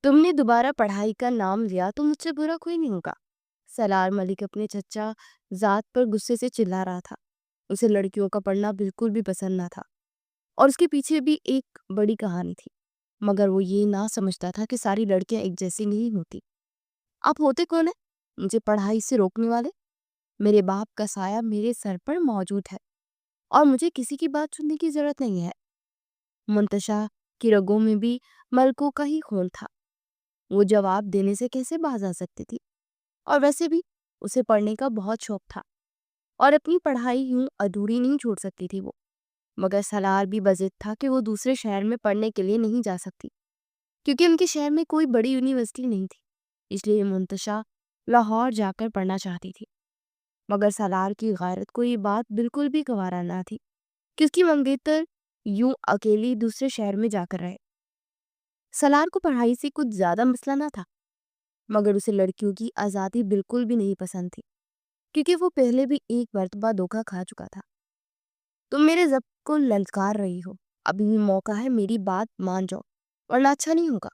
تم نے دوبارہ پڑھائی کا نام لیا تو مجھ سے برا کوئی نہیں ہوگا۔ سلار ملک اپنے چچا ذات پر غصے سے چلا رہا تھا۔ اسے لڑکیوں کا پڑھنا بالکل بھی پسند نہ تھا اور اس کے پیچھے بھی ایک بڑی کہانی تھی، مگر وہ یہ نہ سمجھتا تھا کہ ساری لڑکیاں ایک جیسی نہیں ہوتی۔ آپ ہوتے کون ہیں مجھے پڑھائی سے روکنے والے؟ میرے باپ کا سایہ میرے سر پر موجود ہے اور مجھے کسی کی بات سننے کی ضرورت نہیں ہے۔ منتشا کی رگوں میں بھی ملکوں کا ہی خون تھا۔ وہ جواب دینے سے کیسے باز آ سکتی تھی؟ اور ویسے بھی اسے پڑھنے کا بہت شوق تھا اور اپنی پڑھائی یوں ادھوری نہیں چھوڑ سکتی تھی وہ۔ مگر سلار بھی بضد تھا کہ وہ دوسرے شہر میں پڑھنے کے لیے نہیں جا سکتی کیونکہ ان کے شہر میں کوئی بڑی یونیورسٹی نہیں تھی۔ اس لیے منتشا لاہور جا کر پڑھنا چاہتی تھی، مگر سلار کی غیرت کو یہ بات بالکل بھی گوارا نہ تھی کہ اس کی منگیتر یوں اکیلی دوسرے شہر میں جا کر رہے۔ سلار کو پڑھائی سے کچھ زیادہ مسئلہ نہ تھا، مگر اسے لڑکیوں کی آزادی بالکل بھی نہیں پسند تھی کیونکہ وہ پہلے بھی ایک مرتبہ دھوکہ کھا چکا تھا۔ تم میرے ضبط کو للکار رہی ہو، ابھی بھی موقع ہے، میری بات مان جاؤ ورنہ اچھا نہیں ہوگا۔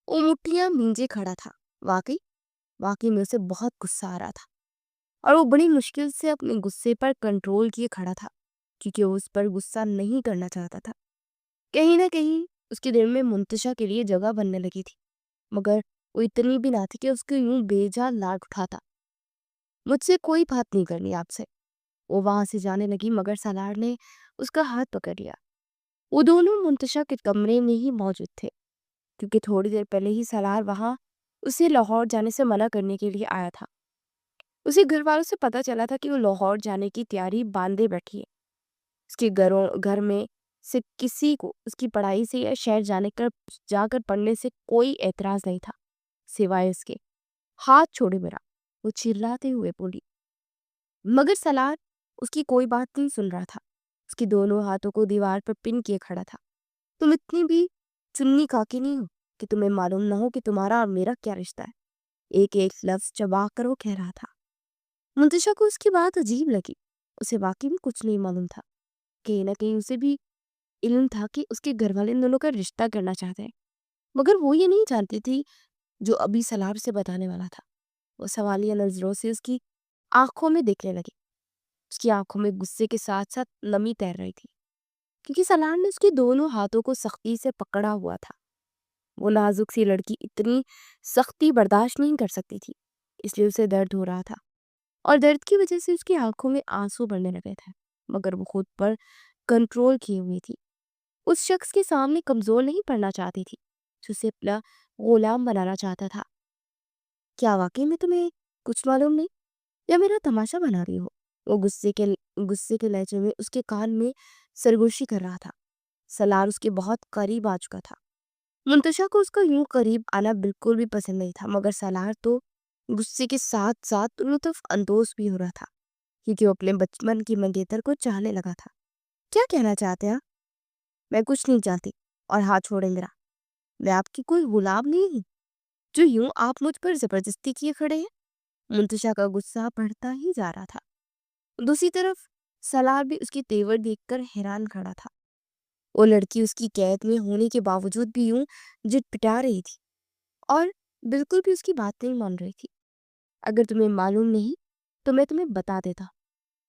وہ مٹھیاں بھینجے کھڑا تھا۔ واقعی میں اسے بہت غصہ آ رہا تھا اور وہ بڑی مشکل سے اپنے غصے پر کنٹرول کیے کھڑا تھا کیونکہ وہ اس پر غصہ نہیں کرنا چاہتا تھا۔ کہیں نہ کہیں اس کے دل میں منتشا کے لیے جگہ بننے لگی تھی، مگر وہ اتنی بھی نہ تھی کہ اس کو یوں بے جا لاڈ اٹھاتا۔ مجھ سے کوئی بات نہیں کرنی آپ سے۔ وہ وہاں سے جانے لگی مگر سالار نے اس کا ہاتھ پکڑ لیا۔ وہ دونوں منتشا کے کمرے میں ہی موجود تھے کیونکہ تھوڑی دیر پہلے ہی سالار وہاں اسے لاہور جانے سے منع کرنے کے لیے آیا تھا۔ اسے گھر والوں سے پتا چلا تھا کہ وہ لاہور جانے کی تیاری باندھے بیٹھی ہے۔ اس کے گھر میں سے کسی کو اس کی پڑھائی سے یا شہر جا کر پڑھنے سے کوئی اعتراض نہیں تھا سوائے اس کے۔ ہاتھ چھوڑے میرا، وہ چلاتے ہوئے بولی، مگر سالار اس کی کوئی بات نہیں سن رہا تھا۔ اس کے دونوں ہاتھوں کو دیوار پر پن کیے کھڑا تھا۔ تم اتنی بھی چنی کاکی نہیں ہو کہ تمہیں معلوم نہ ہو کہ تمہارا اور میرا کیا رشتہ ہے، ایک ایک لفظ چبا کر وہ کہہ رہا تھا۔ منتشا کو اس کی بات عجیب لگی۔ اسے واقعی میں کچھ نہیں معلوم تھا، کہیں نہ کہیں اسے بھی علم تھا کہ اس کے گھر والے ان دونوں کا رشتہ کرنا چاہتے ہیں، مگر وہ یہ نہیں جانتی تھی جو ابھی سلار سے بتانے والا تھا۔ وہ سوالیہ نظروں سے اس کی آنکھوں میں دیکھنے لگی۔ اس کی آنکھوں میں غصے کے ساتھ ساتھ نمی تیر رہی تھی کیونکہ سلار نے اس کے دونوں ہاتھوں کو سختی سے پکڑا ہوا تھا۔ وہ نازک سی لڑکی اتنی سختی برداشت نہیں کر سکتی تھی، اس لیے اسے درد ہو رہا تھا اور درد کی وجہ سے اس کی آنکھوں میں آنسو بڑھنے لگے تھے، مگر وہ خود پر کنٹرول کیے ہوئی تھی۔ اس شخص کے سامنے کمزور نہیں پڑنا چاہتی تھی جو اسے اپنا غلام بنانا چاہتا تھا۔ کیا واقعی میں تمہیں کچھ معلوم نہیں یا میرا تماشا بنا رہی ہو؟ وہ غصے کے لہجے میں اس کے کان میں سرگوشی کر رہا تھا۔ سلار اس کے بہت قریب آ چکا تھا۔ منتشا کو اس کا یوں قریب آنا بالکل بھی پسند نہیں تھا، مگر سالار تو غصے کے ساتھ ساتھ لطف اندوز بھی ہو رہا تھا کیونکہ وہ اپنے بچپن کی منگیتر کو چاہنے لگا تھا۔ کیا کہنا چاہتے ہیں؟ میں کچھ نہیں چاہتی اور ہاتھ چھوڑیں میرا۔ میں آپ کی کوئی غلام نہیں ہوں جو یوں آپ مجھ پر زبردستی کیے کھڑے ہیں۔ منتشا کا غصہ بڑھتا ہی جا رہا تھا۔ دوسری طرف سالار بھی اس کی تیور دیکھ کر حیران کھڑا تھا۔ وہ لڑکی اس کی قید میں ہونے کے باوجود بھی یوں جٹ پٹا رہی تھی اور بالکل بھی اس کی بات نہیں مان رہی تھی۔ اگر تمہیں معلوم نہیں تو میں تمہیں بتا دیتا،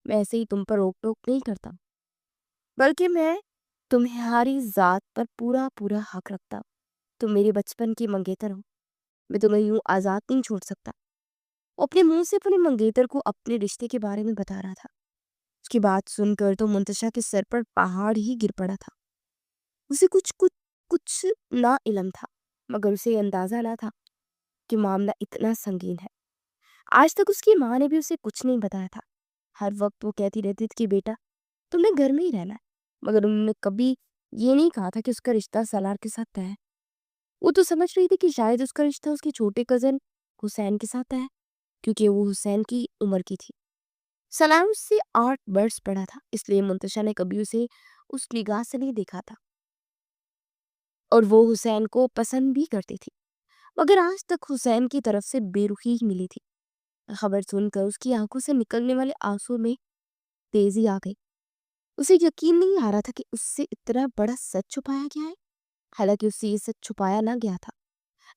میں ایسے ہی تم پر روک ٹوک نہیں کرتا، بلکہ میں تمہاری ذات پر پورا حق رکھتا۔ تم میرے بچپن کی منگیتر ہو، میں تمہیں یوں آزاد نہیں چھوڑ سکتا۔ وہ اپنے منہ سے اپنے منگیتر کو اپنے رشتے کے بارے میں بتا رہا تھا۔ اس کی بات سن کر تو منتشا کے سر پر پہاڑ ہی گر پڑا تھا۔ اسے کچھ نا علم تھا، مگر اسے اندازہ نہ تھا کہ معاملہ اتنا سنگین ہے۔ آج تک اس کی ماں نے بھی اسے کچھ نہیں بتایا تھا۔ ہر وقت وہ کہتی رہتی تھی کہ بیٹا تم نے گھر میں ہی رہنا ہے، مگر انہوں نے کبھی یہ نہیں کہا تھا کہ اس کا رشتہ سالار کے ساتھ طے ہے۔ وہ تو سمجھ رہی تھی کہ شاید اس کا رشتہ اس کے چھوٹے کزن حسین کے ساتھ طے ہے کیونکہ وہ حسین کی عمر کی تھی۔ سلار اس سے 8 برس بڑا تھا، اس لیے منتشا نے کبھی اسے اس نگاہ سے نہیں دیکھا تھا اور وہ حسین کو پسند بھی کرتی تھی، مگر آج تک حسین کی طرف سے بے رخی ہی ملی تھی۔ خبر سن کر اس کی آنکھوں سے نکلنے والے آنسو میں تیزی آ گئی۔ اسے یقین نہیں آ رہا تھا کہ اس سے اتنا بڑا سچ چھپایا گیا ہے، حالانکہ اس سے یہ سچ چھپایا نہ گیا تھا،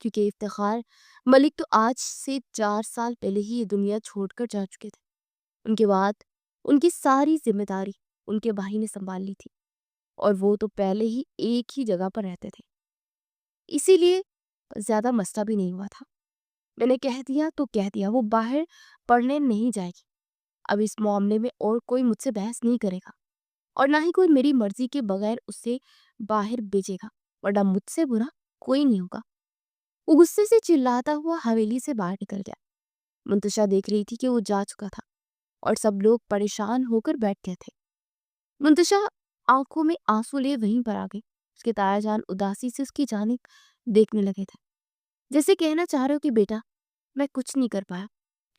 کیونکہ افتخار ملک تو آج سے 4 سال پہلے ہی یہ دنیا چھوڑ کر جا چکے تھے۔ ان کے بعد ان کی ساری ذمہ داری ان کے بھائی نے سنبھال لی تھی، اور وہ تو پہلے ہی ایک ہی جگہ پر رہتے تھے، اسی لیے زیادہ مسئلہ بھی نہیں ہوا تھا۔ میں نے کہہ دیا تو کہہ دیا، وہ باہر پڑھنے نہیں جائے گی۔ اب اس معاملے میں اور کوئی مجھ سے بحث نہیں کرے گا، اور نہ ہی کوئی میری مرضی کے بغیر اسے باہر بھیجے گا، ورنہ مجھ سے برا کوئی نہیں ہوگا۔ وہ غصے سے چلاتا ہوا حویلی سے باہر نکل گیا۔ منتشا دیکھ رہی تھی کہ وہ جا چکا تھا، اور سب لوگ پریشان ہو کر بیٹھ گئے تھے۔ منتشا آنکھوں میں آنسو لیے وہیں پر آ گئی۔ اس کے تایا جان اداسی سے اس کی جانب دیکھنے لگے تھے، جیسے کہنا چاہ رہے ہو کہ بیٹا میں کچھ نہیں کر پایا،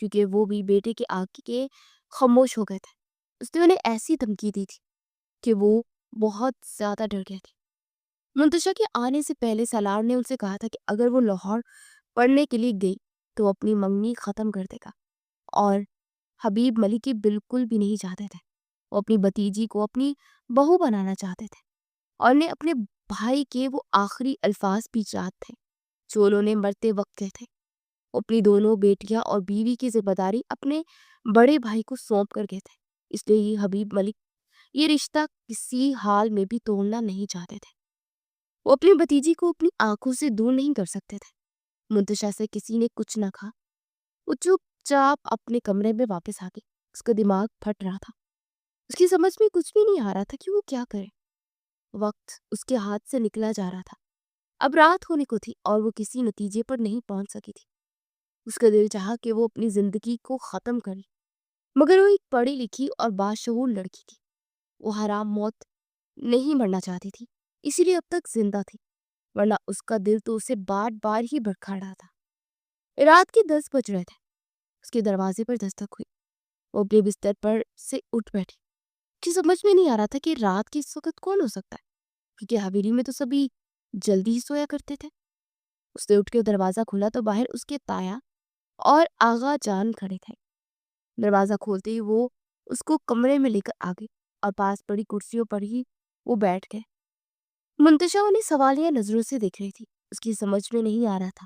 کیونکہ وہ بھی بیٹے کے آگے کے خاموش ہو گئے تھے۔ اس نے انہیں ایسی دھمکی دی تھی کہ وہ بہت زیادہ ڈر گئے تھے۔ منتشا کے آنے سے پہلے سالار نے ان سے کہا تھا کہ اگر وہ لاہور پڑھنے کے لیے گئی تو وہ اپنی منگنی ختم کر دے گا، اور حبیب ملک کی بالکل بھی نہیں چاہتے تھے۔ وہ اپنی بھتیجی کو اپنی بہو بنانا چاہتے تھے، اور انہیں اپنے بھائی کے وہ آخری الفاظ بھی یاد تھے جو انہوں نے مرتے وقت کہے تھے۔ وہ اپنی دونوں بیٹیاں اور بیوی کی ذمہ داری اپنے بڑے بھائی کو سونپ کر گئے تھے، اس لیے یہ حبیب ملک یہ رشتہ کسی حال میں بھی توڑنا نہیں چاہتے تھے۔ وہ اپنی بھتیجی کو اپنی آنکھوں سے دور نہیں کر سکتے تھے۔ منتشا سے کسی نے کچھ نہ کہا، وہ چپ چاپ اپنے کمرے میں واپس آ گئی۔ اس کا دماغ پھٹ رہا تھا، اس کی سمجھ میں کچھ بھی نہیں آ رہا تھا کہ وہ کیا کرے۔ وقت اس کے ہاتھ سے نکلا جا رہا تھا، اب رات ہونے کو تھی اور وہ کسی نتیجے پر نہیں پہنچ سکی تھی۔ اس کا دل چاہا کہ وہ اپنی زندگی کو ختم کرے، مگر وہ ایک پڑھی لکھی اور باشعور لڑکی تھی۔ وہ حرام موت نہیں مرنا چاہتی تھی، اسی لیے اب تک زندہ تھی، ورنہ اس کا دل تو اسے بار بار ہی بھڑکا رہا تھا۔ رات کے 10 بج رہے تھے، اس کے دروازے پر دستک ہوئی۔ وہ اپنے بستر پر سے اٹھ بیٹھی، کہ سمجھ میں نہیں آ رہا تھا کہ رات کے اس وقت کون ہو سکتا ہے، کیونکہ حویلی میں تو سبھی جلدی ہی سویا کرتے تھے۔ اس نے اٹھ کے دروازہ کھولا تو باہر اس کے تایا اور آغا جان کھڑے تھے۔ دروازہ کھولتے ہی وہ اس کو کمرے میں لے کر آ گئی، اور پاس پڑی کرسیوں پر ہی وہ بیٹھ گئے۔ منتشا انہیں سوالیہ نظروں سے دیکھ رہی تھی۔ اس کی سمجھ میں نہیں آ رہا تھا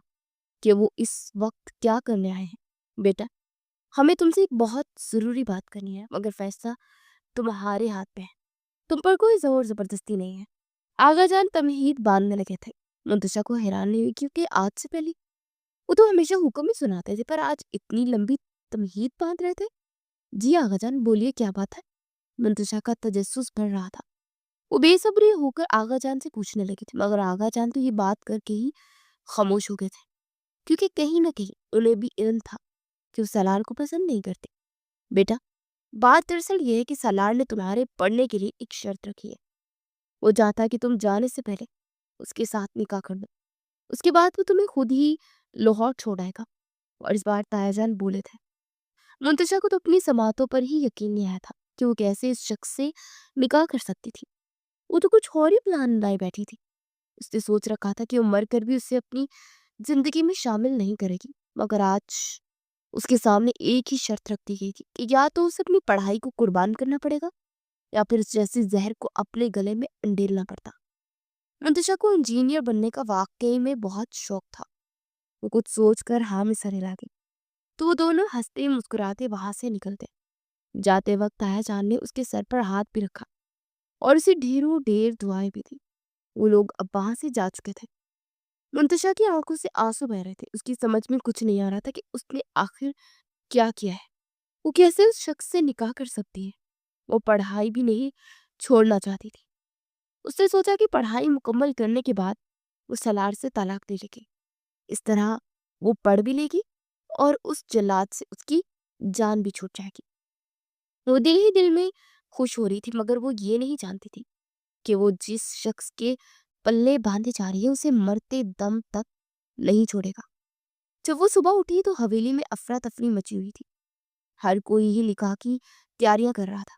کہ وہ اس وقت کیا کرنے آئے ہیں۔ بیٹا ہمیں تم سے ایک بہت ضروری بات کرنی ہے، مگر فیصلہ تمہارے ہاتھ پہ ہے، تم پر کوئی زور زبردستی نہیں ہے۔ آغا جان تمہید باندھنے لگے تھے۔ منتشا کو حیرانی ہوئی، کیونکہ آج سے پہلے وہ تو ہمیشہ حکم ہی سناتے تھے، پر آج اتنی لمبی تمہید باندھ رہے تھے۔ جی آغا جان بولیے، کیا بات ہے؟ منتشا کا تجسس بڑھ رہا تھا۔ وہ بے صبری ہو کر آغا جان سے پوچھنے لگی تھی، مگر آغا جان تو یہ بات کر کے ہی خاموش ہو گئے تھے، کیونکہ کہیں نہ کہیں انہیں بھی علم تھا کہ وہ سالار کو پسند نہیں کرتے۔ بیٹا بات دراصل یہ ہے کہ سالار نے تمہارے پڑھنے کے لیے ایک شرط رکھی ہے۔ وہ چاہتا ہے کہ تم جانے سے پہلے اس کے ساتھ نکاح کر دو، اس کے بعد وہ تمہیں خود ہی لاہور چھوڑ آئے گا۔ اور اس بار تایا جان بولے تھے۔ منتشا کو تو اپنی سماعتوں پر ہی یقین نہیں آیا تھا کہ وہ کیسے اس شخص سے نکاح کر سکتی تھی۔ وہ تو کچھ اور ہی پلان لائے بیٹھی تھی۔ اس نے سوچ رکھا تھا کہ وہ مر کر بھی اسے اپنی زندگی میں شامل نہیں کرے گی، مگر آج اس کے سامنے ایک ہی شرط رکھ دی گئی تھی کہ یا تو اسے اپنی پڑھائی کو قربان کرنا پڑے گا، یا پھر اس جیسی زہر کو اپنے گلے میں انڈیلنا پڑتا۔ منتشا کو انجینئر بننے کا واقعی میں بہت شوق تھا۔ وہ کچھ سوچ کر ہاں میں سر ہلا گئی، تو وہ دونوں ہنستے مسکراتے وہاں سے نکلتے۔ جاتے وقت تایا جان نے اس کے سر پر ہاتھ بھی رکھا، اور اسے ڈھیروں ڈھیر دعائیں بھی دی۔ وہ لوگ اب وہاں سے جا چکے تھے۔ منتشا کی آنکھوں سے آنسو بہ رہے تھے۔ اس کی سمجھ میں کچھ نہیں آ رہا تھا کہ اس نے آخر کیا کیا ہے۔ وہ کیسے اس شخص سے نکاح کر سکتی ہے؟ وہ پڑھائی بھی نہیں چھوڑنا چاہتی تھی۔ اس نے سوچا کہ پڑھائی مکمل کرنے کے بعد وہ سالار سے طلاق دے لے گی، اس طرح وہ پڑھ بھی لے گی اور اس جلاد سے اس کی جان بھی چھوٹ جائے گی۔ وہ دل ہی دل میں خوش ہو رہی تھی، مگر وہ یہ نہیں جانتی تھی کہ وہ جس شخص کے پلے باندھے جا رہی ہے اسے مرتے دم تک نہیں چھوڑے گا۔ جب وہ صبح اٹھی تو حویلی میں افراتفری مچی ہوئی تھی۔ ہر کوئی ہی نکاح کی تیاریاں کر رہا تھا۔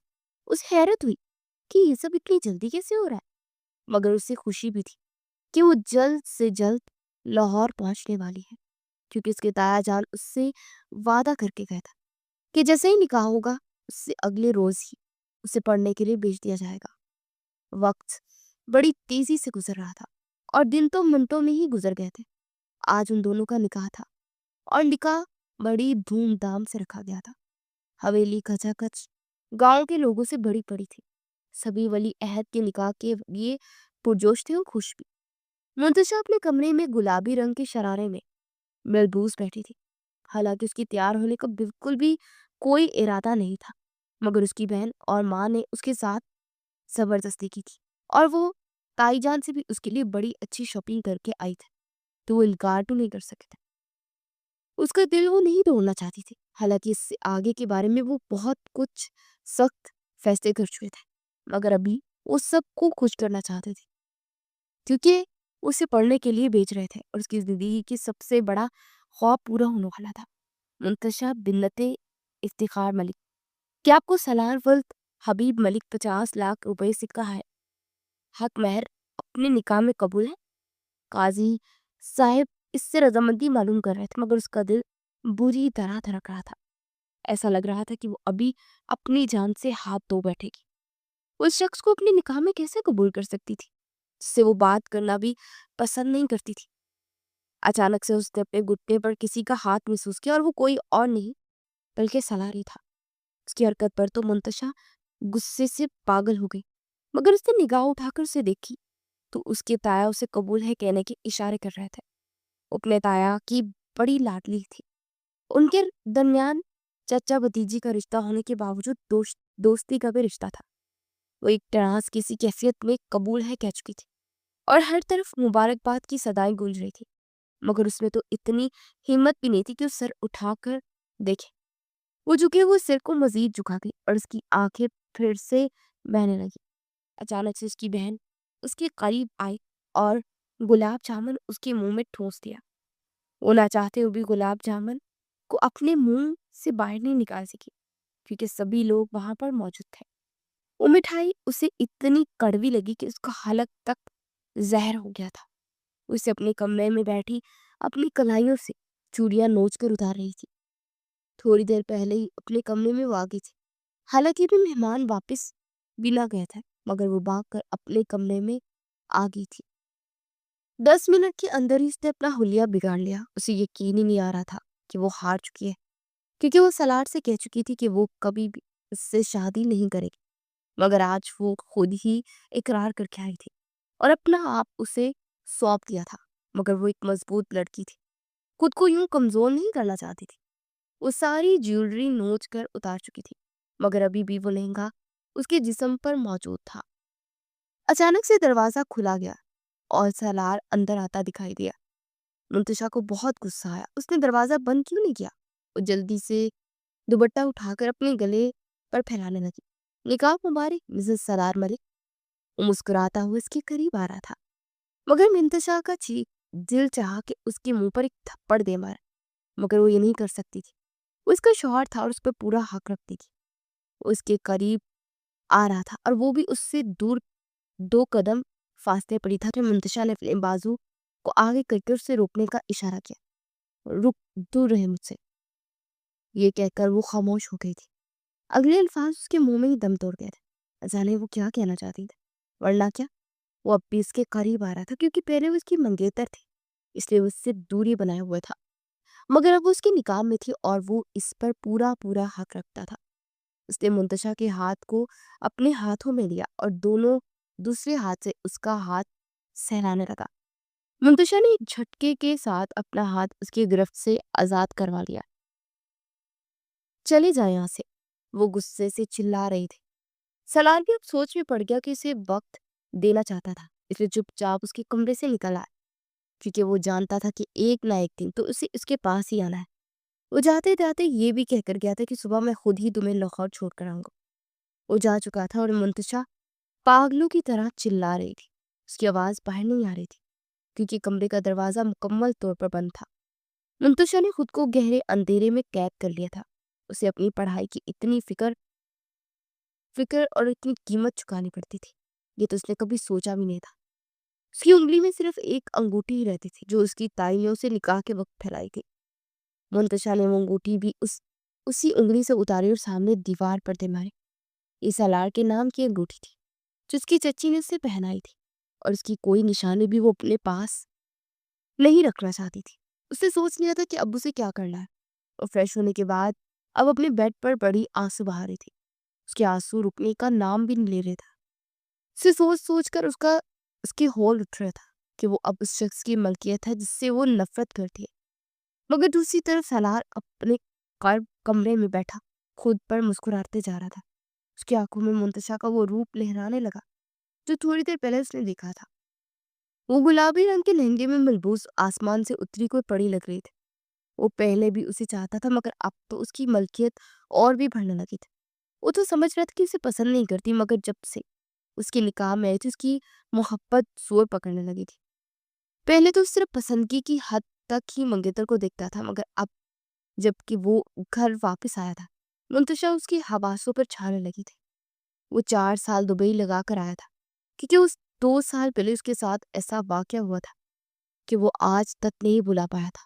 اسے حیرت ہوئی کہ یہ سب اتنی جلدی کیسے ہو رہا ہے، مگر اسے خوشی بھی تھی کہ وہ جلد سے جلد لاہور پہنچنے والی ہے، کیونکہ اس کے تایا جان اس سے وعدہ کر کے گیا تھا کہ جیسے ہی نکاح ہوگا اس سے اگلے روز ہی اسے پڑھنے کے لیے بھیج دیا جائے گا۔ وقت بڑی تیزی سے گزر رہا تھا، اور دن تو منٹوں میں ہی گزر گئے تھے۔ آج ان دونوں کا نکاح تھا اور نکاح بڑی دھوم دھام سے رکھا گیا تھا۔ حویلی کھچا کچ گاؤں کے لوگوں سے بڑی پڑی تھی۔ سبھی ولی عہد کے نکاح کے لیے پرجوش تھے اور خوش بھی۔ منتشا اپنے کمرے میں گلابی رنگ کے شرارے میں ملبوس بیٹھی تھی، حالانکہ اس کی تیار ہونے کا بالکل بھی کوئی ارادہ نہیں تھا، مگر اس کی بہن اور ماں نے اس کے ساتھ زبردستی کی تھی اور وہ تائی جان سے بھی اس کے لیے بڑی اچھی شاپنگ کر کے آئی تھی، تو وہ انکار تو نہیں کر سکتے تھے۔ اس کا دل وہ نہیں توڑنا چاہتی تھی، حالانکہ اس سے آگے کے بارے میں وہ بہت کچھ سخت فیصلے کر چکے تھے، مگر ابھی وہ سب کو خوش کرنا چاہتے تھے کیونکہ اسے پڑھنے کے لیے بیچ رہے تھے اور اس کی زندگی کی سب سے بڑا خواب پورا ہونے والا تھا۔ منتشا بنت افتخار ملک، کیا آپ کو سالار ولد حبیب ملک 50 لاکھ روپے سے کہا ہے حق مہر اپنے نکاح میں قبول ہے؟ قاضی صاحب اس سے رضامندی معلوم کر رہے تھے، مگر اس کا دل بری طرح دھڑک رہا تھا۔ ایسا لگ رہا تھا کہ وہ ابھی اپنی جان سے ہاتھ دھو بیٹھے گی۔ وہ اس شخص کو اپنے نکاح میں کیسے قبول کر سکتی تھی جس سے وہ بات کرنا بھی پسند نہیں کرتی تھی؟ اچانک سے اس نے اپنے گھٹنے پر کسی کا ہاتھ محسوس کیا اور وہ کوئی اور نہیں بلکہ سالار ہی تھا۔ اس کی حرکت پر تو منتشا غصے سے پاگل ہو گئی، مگر اس نے نگاہ اٹھا کر اسے دیکھی تو اس کے تایا اسے قبول ہے کہنے کے اشارے کر رہے تھے۔ اپنے تایا کی بڑی لاڈلی تھی، ان کے درمیان چچا بھتیجی کا رشتہ ہونے کے باوجود دوستی کا بھی رشتہ تھا۔ وہ ایک ٹراس کسی کیفیت میں قبول ہے کہہ چکی تھی اور ہر طرف مبارکباد کی صدائیں گونج رہی تھی، مگر اس میں تو اتنی ہمت بھی نہیں تھی کہ وہ سر اٹھا کر دیکھے۔ وہ جھکے ہوئے سر کو مزید جھکا گئی اور اس کی آنکھیں پھر سے بہنے لگی۔ اچانک سے اس کی بہن اس کے قریب آئی اور گلاب جامن اس کے منہ میں ٹھونس دیا۔ وہ نہ چاہتے ہوئے بھی گلاب جامن کو اپنے منہ سے باہر نہیں نکال سکی کیونکہ سبھی لوگ وہاں پر موجود تھے۔ وہ مٹھائی اسے اتنی کڑوی لگی کہ اس کا حلق تک زہر ہو گیا تھا۔ وہ اسے اپنے کمرے میں بیٹھی اپنی کلائیوں سے چوڑیاں نوچ کر اتار رہی تھی۔ تھوڑی دیر پہلے ہی اپنے کمرے میں وہ آ گئی تھی، حالانکہ بھی مہمان واپس بھی نہ گئے تھے، مگر وہ بھاگ کر اپنے کمرے میں آ گئی تھی۔ 10 منٹ کے اندر ہی اس نے اپنا حلیہ بگاڑ لیا۔ اسے یقین ہی نہیں آ رہا تھا کہ وہ ہار چکی ہے، کیونکہ وہ سالار سے کہہ چکی تھی کہ وہ کبھی بھی اس سے شادی نہیں کرے گی، مگر آج وہ خود ہی اقرار کر کے آئی تھی اور اپنا آپ اسے سونپ دیا تھا۔ مگر وہ ایک مضبوط لڑکی تھی، خود کو یوں کمزور نہیں کرنا چاہتی تھی۔ وہ ساری جیولری نوچ کر اتار چکی تھی، مگر ابھی بھی وہ لہنگا اس کے جسم پر موجود تھا۔ اچانک سے دروازہ کھلا گیا اور سالار اندر آتا دکھائی دیا۔ منتشا کو بہت غصہ آیا۔ اس نے دروازہ بند کیوں نہیں کیا؟ وہ جلدی سے دوپٹہ اٹھا کر اپنے گلے پر پھیلانے لگی۔ نکاح مبارک مسز سالار ملک۔ وہ مسکراتا ہوا اس کے قریب آ رہا تھا، مگر منتشا کا دل چاہا کہ اس کے منہ پر ایک تھپڑ دے مارے، مگر وہ یہ نہیں کر سکتی تھی۔ وہ اس کا شوہر تھا اور اس پر پورا حق رکھتی تھی۔ وہ اس کے قریب آ رہا تھا اور وہ بھی اس سے دور 2 قدم فاصلے پڑی تھا کہ منتشا نے اپنے بازو کو آگے کر کے اسے روکنے کا اشارہ کیا۔ رک، دور رہے مجھ سے، یہ کہہ کر وہ خاموش ہو گئی تھی۔ اگلے الفاظ اس کے منہ میں ہی دم توڑ گئے تھے۔ جانے وہ کیا کہنا چاہتی تھی، ورنہ کیا وہ اب بھی اس کے قریب آ رہا تھا کیونکہ پہلے وہ اس کی منگیتر تھی، اس لیے وہ اس سے دوری بنائے ہوئے تھا، مگر اب وہ اس کے نکاح میں تھی اور وہ اس پر پورا حق رکھتا تھا۔ اس نے منتشا کے ہاتھ کو اپنے ہاتھوں میں لیا اور دوسرے ہاتھ سے اس کا ہاتھ سہلانے لگا۔ منتشا نے ایک جھٹکے کے ساتھ اپنا ہاتھ اس کی گرفت سے آزاد کروا لیا۔ چلے جائیں یہاں سے، وہ غصے سے چلا رہی تھی۔ سالار بھی اب سوچ میں پڑ گیا کہ اسے وقت دینا چاہتا تھا، اس لیے چپ چاپ اس کے کمرے سے نکل آیا، کیونکہ وہ جانتا تھا کہ ایک نہ ایک دن تو اسے اس کے پاس ہی آنا ہے۔ وہ جاتے جاتے یہ بھی کہہ کر گیا تھا کہ صبح میں خود ہی تمہیں لاہور چھوڑ کر آؤں گا۔ وہ جا چکا تھا اور منتشا پاگلوں کی طرح چلا رہی تھی۔ اس کی آواز باہر نہیں آ رہی تھی کیونکہ کمرے کا دروازہ مکمل طور پر بند تھا۔ منتشا نے خود کو گہرے اندھیرے میں قید کر لیا تھا۔ اسے اپنی پڑھائی کی اتنی فکر اور اتنی قیمت چکانی پڑتی تھی، یہ تو اس نے کبھی سوچا بھی نہیں تھا۔ اس کی انگلی میں صرف ایک انگوٹھی ہی رہتی تھی جو اس کی تائی نے اسے نکاح کے وقت پھیلائی تھی۔ منتشا نے وہ انگوٹھی بھی اسی انگلی سے اتاری اور سامنے دیوار پر دے ماری۔ یہ سالار کے نام کی انگوٹھی تھی جو اس کی چچی نے اسے پہنائی تھی، اور اس کی کوئی نشانی بھی وہ اپنے پاس نہیں رکھنا چاہتی تھی۔ اسے سوچ لیا تھا کہ اب اسے کیا کرنا ہے، اور فریش ہونے کے بعد اب اپنے بیڈ پر بڑی آنسو بہا رہی تھی۔ اس کے آنسو رکنے کا نام بھی نہیں لے رہے تھا۔ اسے سوچ سوچ کر اس کے ہول اٹھ رہا تھا کہ وہ اب اس شخص کی ملکیت ہے جس سے وہ نفرت کرتی ہے۔ مگر دوسری طرف سالار اپنے کمرے میں بیٹھا خود پر مسکراتے جا رہا تھا۔ اس کی آنکھوں میں منتشا کا وہ روپ لہرانے لگا جو تھوڑی دیر پہلے اس نے دیکھا تھا۔ وہ گلابی رنگ کے لہنگے میں ملبوس آسمان سے اتری کوئی پری لگ رہی تھی۔ وہ پہلے بھی اسے چاہتا تھا، مگر اب تو اس کی ملکیت اور بھی بڑھنے لگی تھی۔ وہ تو سمجھ رہا تھا کہ اسے پسند نہیں کرتی، مگر جب سے اس کے نکاح میں آئی تھی اس کی محبت زور پکڑنے لگی تھی۔ پہلے تو صرف پسندگی کی حد تک ہی منگیتر کو دیکھتا تھا، مگر اب جب کہ وہ گھر واپس آیا تھا منتشا اس کی حواسوں پر چھانے لگی تھی۔ وہ 4 سال دبئی لگا کر آیا تھا، کیونکہ اس 2 سال پہلے اس کے ساتھ ایسا واقعہ ہوا تھا کہ وہ آج تک نہیں بھلا پایا تھا۔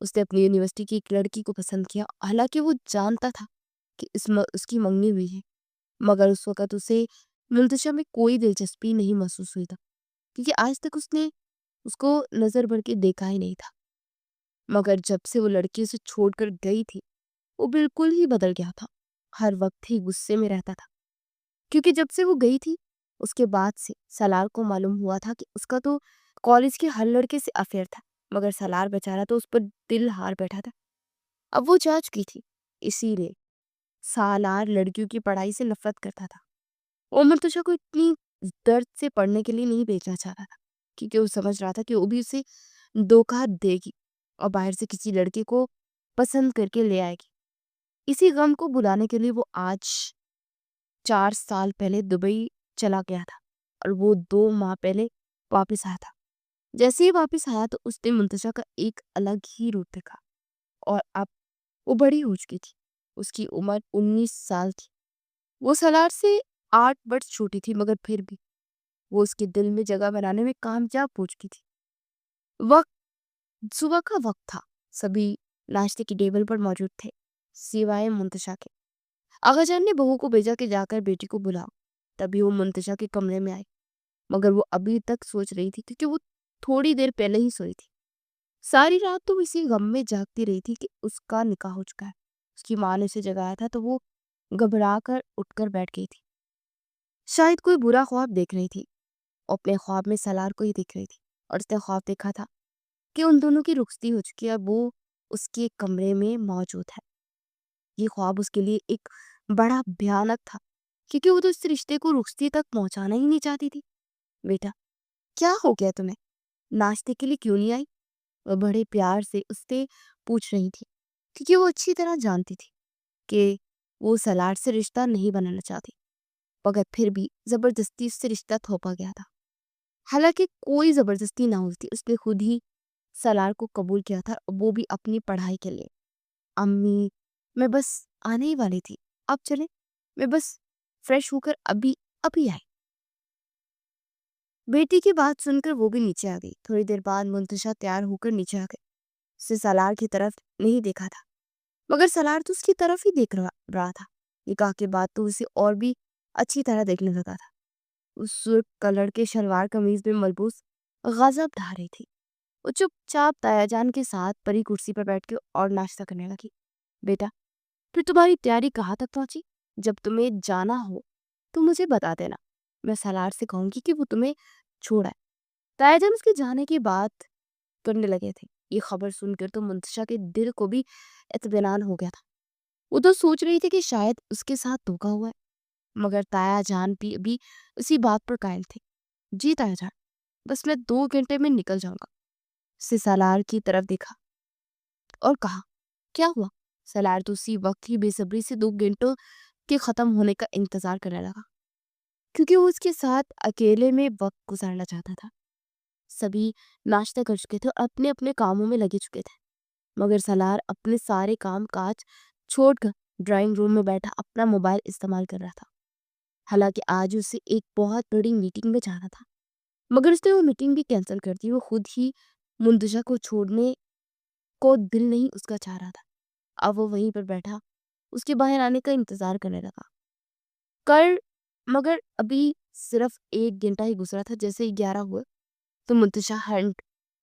اس نے اپنی یونیورسٹی کی ایک لڑکی کو پسند کیا، حالانکہ وہ جانتا تھا کہ اس کی منگنی ہوئی ہے، مگر اس وقت اسے منتشا میں کوئی دلچسپی نہیں محسوس ہوئی تھا، کیونکہ آج تک اس نے اس کو نظر بھر کے دیکھا ہی نہیں تھا۔ مگر جب سے وہ لڑکی اسے چھوڑ کر گئی تھی وہ بالکل ہی بدل گیا تھا۔ ہر وقت ہی غصے میں رہتا تھا، کیونکہ جب سے وہ گئی تھی اس کے بعد سے سالار کو معلوم ہوا تھا کہ اس کا تو کالج کے ہر لڑکے سے افیئر تھا، مگر سالار بیچارہ تو اس پر دل ہار بیٹھا تھا۔ اب وہ جا چکی تھی، اسی لیے سالار لڑکیوں کی پڑھائی سے نفرت کرتا تھا۔ وہ منتشا کو اتنی درد سے پڑھنے کے لیے نہیں بھیجنا چاہتا تھا، کیونکہ وہ سمجھ رہا تھا کہ وہ بھی اسے دھوکہ دے گی اور باہر سے کسی لڑکے کو پسند کر کے لے آئے گی۔ اسی غم کو بلانے کے لیے وہ آج 4 سال پہلے دبئی چلا گیا تھا، اور وہ 2 ماہ پہلے واپس آیا تھا۔ جیسے ہی واپس آیا تو اس نے منتشا کا ایک الگ ہی روپ دیکھا، اور اب وہ بڑی ہو چکی تھی۔ اس کی عمر 19 سال تھی۔ وہ سالار سے 8 برس چھوٹی تھی، مگر پھر بھی وہ اس کے دل میں جگہ بنانے میں کامیاب ہو چکی تھی۔ صبح کا وقت تھا، سبھی ناشتے کی ٹیبل پر موجود تھے سوائے منتشا کے۔ آغا جان نے بہو کو بھیجا کہ جا کر بیٹی کو بلاؤ۔ تبھی وہ منتشا کے کمرے میں آئی، مگر وہ ابھی تک سوچ رہی تھی، کیونکہ وہ تھوڑی دیر پہلے ہی سوئی تھی۔ ساری رات تو اسی غم میں جاگتی رہی تھی کہ اس کا نکاح ہو چکا ہے۔ اس کی ماں نے اسے جگایا تھا تو وہ گھبرا کر اٹھ کر بیٹھ گئی تھی، شاید کوئی برا خواب دیکھ رہی تھی، اور اپنے خواب میں سالار کو ہی دیکھ رہی تھی۔ اور اس نے خواب دیکھا تھا کہ ان دونوں کی رخصتی ہو چکی ہے، اب وہ اس کے کمرے میں موجود ہے۔ یہ خواب اس کے لیے ایک بڑا بھیانک تھا، کیونکہ وہ تو اس رشتے کو رخصتی تک پہنچانا ہی نہیں چاہتی تھی۔ بیٹا، کیا ہو گیا تمہیں؟ ناشتے کے لیے کیوں نہیں آئی؟ وہ بڑے پیار سے اس سے پوچھ رہی تھی، کیونکہ وہ اچھی طرح جانتی تھی کہ وہ سالار سے رشتہ نہیں بنانا چاہتی، مگر پھر بھی زبردستی اس سے رشتہ تھوپا گیا تھا۔ حالانکہ کوئی زبردستی نہ ہوئی تھی، اس نے خود ہی سالار کو قبول کیا تھا، وہ بھی اپنی پڑھائی کے لیے۔ امی، میں بس آنے ہی والی تھی، اب چلے؟ میں بس فریش ہو کر ابھی آئی۔ بیٹی کی بات سن کر وہ بھی نیچے آ گئی۔ تھوڑی دیر بعد منتشا تیار ہو کر نیچے آ گئی۔ اسے سالار کی طرف نہیں دیکھا تھا، مگر سالار تو اس کی طرف ہی دیکھ رہا تھا۔ نکاح کے بعد تو اسے اور بھی اچھی طرح دیکھنے لگا تھا۔ اس سرخ کلر کے شلوار قمیض میں ملبوس غضب ڈھا رہی تھی۔ وہ چپ چاپ تایا جان کے ساتھ پری کرسی پر بیٹھ کے اور ناشتہ کرنے لگی۔ بیٹا، پھر تمہاری تیاری کہاں تک پہنچی؟ جب تمہیں جانا ہو تو مجھے بتا دینا، میں سالار سے کہوں گی کہ وہ تمہیں چھوڑا ہے۔ تایا جان اس کے جانے کی بات کرنے لگے تھے۔ یہ خبر سن کر تو منتشا کے دل کو بھی اطمینان ہو گیا تھا۔ وہ تو سوچ رہی تھی کہ شاید اس کے ساتھ دھوکا ہوا ہے، مگر تایا جان بھی اسی بات پر قائل تھے۔ جی تایا جان، بس میں 2 گھنٹے میں نکل جاؤں گا۔ اس نے سالار کی طرف دیکھا اور کہا، کیا ہوا؟ سالار تو اسی وقت ہی بے صبری سے 2 گھنٹوں کے ختم ہونے کا انتظار کرنے لگا، کیونکہ وہ اس کے ساتھ اکیلے میں وقت گزارنا چاہتا تھا۔ سبھی ناشتہ کر چکے تھے اور اپنے اپنے کاموں میں لگے چکے تھے، مگر سالار اپنے سارے کام کاج چھوڑ کر ڈرائنگ روم میں بیٹھا اپنا موبائل استعمال کر رہا تھا۔ حالانکہ آج اسے ایک بہت بڑی میٹنگ میں جانا تھا، مگر اس نے وہ میٹنگ بھی کینسل کر دی۔ وہ خود ہی منتشا کو چھوڑنے کو دل نہیں اس کا چاہ رہا تھا۔ اب وہ وہیں پر بیٹھا اس کے باہر آنے کا انتظار کرنے لگا۔ مگر ابھی صرف 1 گھنٹہ ہی گزرا تھا۔ جیسے ہی 11 ہوئے تو منتشا ہینڈ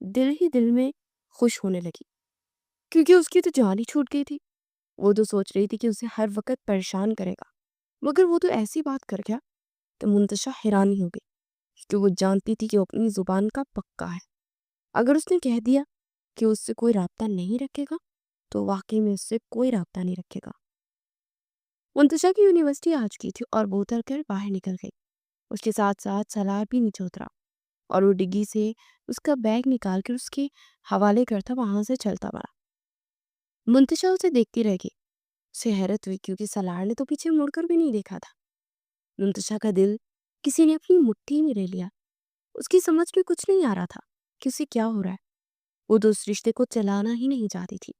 دل ہی دل میں خوش ہونے لگی، کیونکہ اس کی تو جان ہی چھوٹ گئی تھی۔ وہ تو سوچ رہی تھی کہ اسے ہر وقت پریشان کرے گا، مگر وہ تو ایسی بات کر گیا۔ تو منتشا حیرانی ہو گئی، کیونکہ وہ جانتی تھی کہ وہ اپنی زبان کا پکا ہے۔ اگر اس نے کہہ دیا کہ اس سے کوئی رابطہ نہیں رکھے گا تو واقعی میں اس سے کوئی رابطہ نہیں رکھے گا۔ منتشا کی یونیورسٹی آ چکی تھی اور وہ اتر کر باہر نکل گئی۔ اس کے ساتھ ساتھ سالار بھی نیچے اترا اور وہ ڈگی سے اس کا بیگ نکال کر اس کے حوالے کرتا وہاں سے چلتا بڑا۔ منتشا اسے دیکھتی رہ گئی۔ اسے حیرت ہوئی کیونکہ سالار نے تو پیچھے مڑ کر بھی نہیں دیکھا تھا۔ منتشا کا دل کسی نے اپنی مٹھی میں لے لیا۔ اس کی سمجھ میں کچھ نہیں آ رہا تھا کہ اسے کیا ہو رہا ہے۔ وہ تو اس رشتے کو چلانا ہی نہیں چاہتی تھی،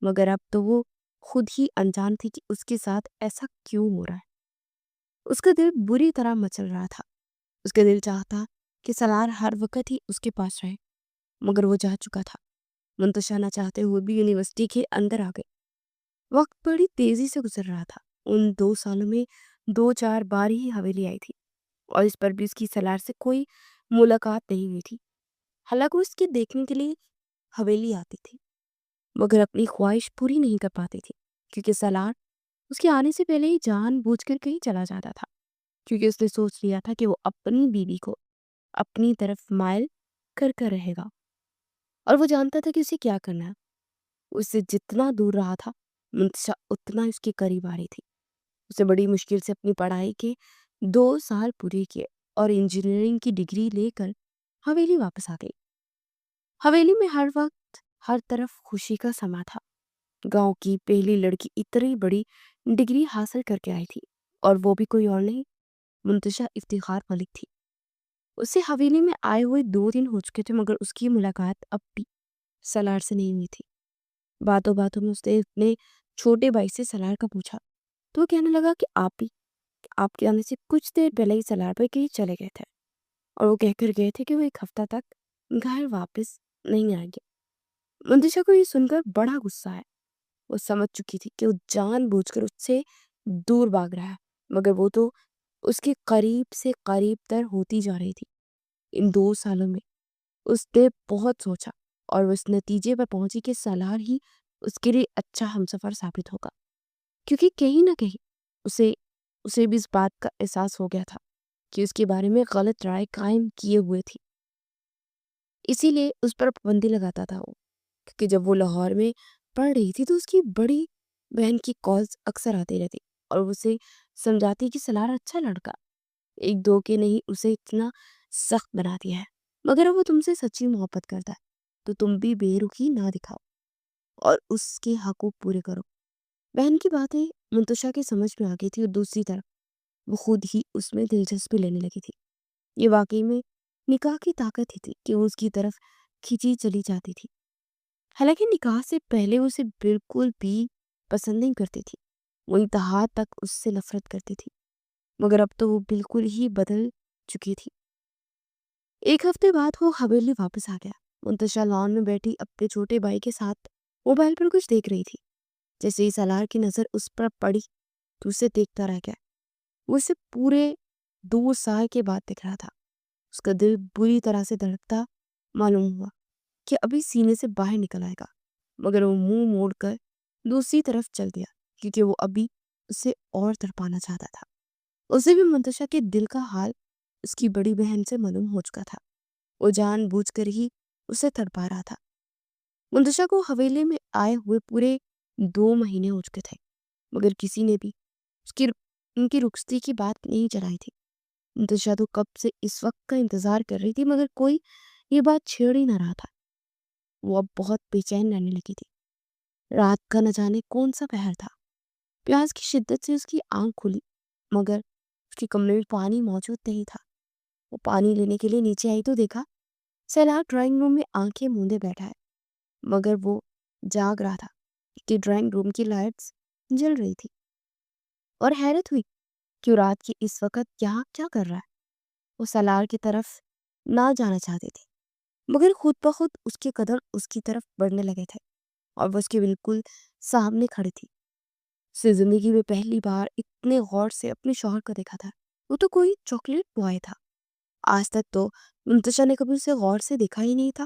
مگر اب تو وہ خود ہی انجان تھی کہ اس کے ساتھ ایسا کیوں ہو رہا ہے۔ اس کا دل بری طرح مچل رہا تھا۔ اس کا دل چاہتا کہ سالار ہر وقت ہی اس کے پاس رہے، مگر وہ جا چکا تھا۔ منتشا نہ چاہتے ہوئے بھی یونیورسٹی کے اندر آ گئی۔ وقت بڑی تیزی سے گزر رہا تھا۔ ان 2 سالوں میں 2-4 بار ہی حویلی آئی تھی اور اس پر بھی اس کی سالار سے کوئی ملاقات نہیں ہوئی تھی۔ حالانکہ وہ اس کے دیکھنے کے لیے حویلی آتی تھی، مگر اپنی خواہش پوری نہیں کر پاتی تھی، کیونکہ سالار اس کے آنے سے پہلے ہی جان بوجھ کر کہیں چلا جاتا تھا، کیونکہ اس نے سوچ لیا تھا کہ وہ اپنی بیوی کو اپنی طرف مائل کر کر رہے گا، اور وہ جانتا تھا کہ اسے کیا کرنا ہے۔ اس سے جتنا دور رہا تھا منتشا اتنا اس کے قریب آ رہی تھی۔ اسے بڑی مشکل سے اپنی پڑھائی کے 2 سال پورے کیے اور انجینئرنگ کی ڈگری لے کر حویلی واپس آ گئی۔ حویلی میں ہر وقت ہر طرف خوشی کا سما تھا۔ گاؤں کی پہلی لڑکی اتنی بڑی ڈگری حاصل کر کے آئی تھی، اور وہ بھی کوئی اور نہیں، منتشا افتخار ملک تھی۔ اسے حویلی میں آئے ہوئے 2 دن ہو چکے تھے، مگر اس کی ملاقات اب بھی سالار سے نہیں ہوئی تھی۔ باتوں باتوں میں اس نے اپنے چھوٹے بھائی سے سالار کا پوچھا تو وہ کہنے لگا کہ آپ کے آنے سے کچھ دیر پہلے ہی سالار پہ کہیں چلے گئے تھے، اور وہ کہہ کر گئے تھے کہ وہ 1 ہفتہ تک گھر واپس نہیں آئیں گے۔ منتشا کو یہ سن کر بڑا غصہ ہے۔ وہ سمجھ چکی تھی کہ وہ جان بوجھ کر اس سے دور بھاگ رہا ہے، مگر وہ تو اس کے قریب سے قریب تر ہوتی جا رہی تھی۔ ان 2 سالوں میں اس نے بہت سوچا اور وہ اس نتیجے پر پہنچی کہ سالار ہی اس کے لیے اچھا ہمسفر ثابت ہوگا، کیونکہ کہیں نہ کہیں اسے بھی اس بات کا احساس ہو گیا تھا کہ اس کے بارے میں غلط رائے قائم کیے ہوئے تھی۔ اسی لیے اس پر پابندی لگاتا تھا وہ، کیونکہ جب وہ لاہور میں پڑھ رہی تھی تو اس کی بڑی بہن کی کالز اکثر آتی رہتی اور وہ اسے سمجھاتی کہ سالار اچھا لڑکا، 1-2 کے نہیں اسے اتنا سخت بنا دیا ہے، مگر وہ تم سے سچی محبت کرتا ہے تو تم بھی بے رخی نہ دکھاؤ اور اس کے حقوق پورے کرو۔ بہن کی باتیں منتشا کی سمجھ میں آ گئی تھی، اور دوسری طرف وہ خود ہی اس میں دلچسپی لینے لگی تھی۔ یہ واقعی میں نکاح کی طاقت ہی تھی کہ وہ اس کی طرف کھینچی چلی جاتی تھی۔ حالانکہ نکاح سے پہلے وہ اسے بالکل بھی پسند نہیں کرتی تھی، وہ انتہا تک اس سے نفرت کرتی تھی، مگر اب تو وہ بالکل ہی بدل چکی تھی۔ 1 ہفتے بعد وہ حویلی واپس آ گیا۔ منتشا لان میں بیٹھی اپنے چھوٹے بھائی کے ساتھ موبائل پر کچھ دیکھ رہی تھی۔ جیسے ہی سالار کی نظر اس پر پڑی تو اسے دیکھتا رہ گیا۔ وہ اسے پورے 2 سال کے بعد دیکھ رہا تھا۔ اس کا دل بری طرح سے دھڑکتا معلوم ہوا کہ ابھی سینے سے باہر نکل آئے گا، مگر وہ منہ موڑ کر دوسری طرف چل دیا، کیونکہ وہ ابھی اسے اور تڑپانا چاہتا تھا۔ اسے بھی منتشا کے دل کا حال اس کی بڑی بہن سے معلوم ہو چکا تھا۔ وہ جان بوجھ کر ہی اسے تڑپا رہا تھا۔ منتشا کو حویلی میں آئے ہوئے پورے 2 مہینے ہو چکے تھے، مگر کسی نے بھی ان کی رخصتی کی بات نہیں چلائی تھی۔ منتشا تو کب سے اس وقت کا انتظار کر رہی تھی، مگر کوئی یہ بات چھیڑ ہی نہ رہا تھا۔ وہ اب بہت بے چین رہنے لگی تھی۔ رات کا نہ جانے کون سا پہر تھا۔ پیاس کی شدت سے اس کی آنکھ کھلی، مگر اس کے کمرے میں پانی موجود نہیں تھا۔ وہ پانی لینے کے لیے نیچے آئی تو دیکھا سالار ڈرائنگ روم میں آنکھیں موندے بیٹھا ہے، مگر وہ جاگ رہا تھا کہ ڈرائنگ روم کی لائٹس جل رہی تھی، اور حیرت ہوئی کہ رات کی اس وقت یہاں کیا کر رہا ہے۔ وہ سالار کی طرف نہ جانا چاہتے تھے، مگر خود بخود اس کے قدم اس کی طرف بڑھنے لگے تھے، اور وہ اس کے بالکل سامنے کھڑی تھی۔ اسے زندگی میں پہلی بار اتنے غور سے اپنے شوہر کو دیکھا تھا۔ وہ تو کوئی چاکلیٹ بوائے تھا۔ آج تک تو منتشا نے کبھی اسے غور سے دیکھا ہی نہیں تھا۔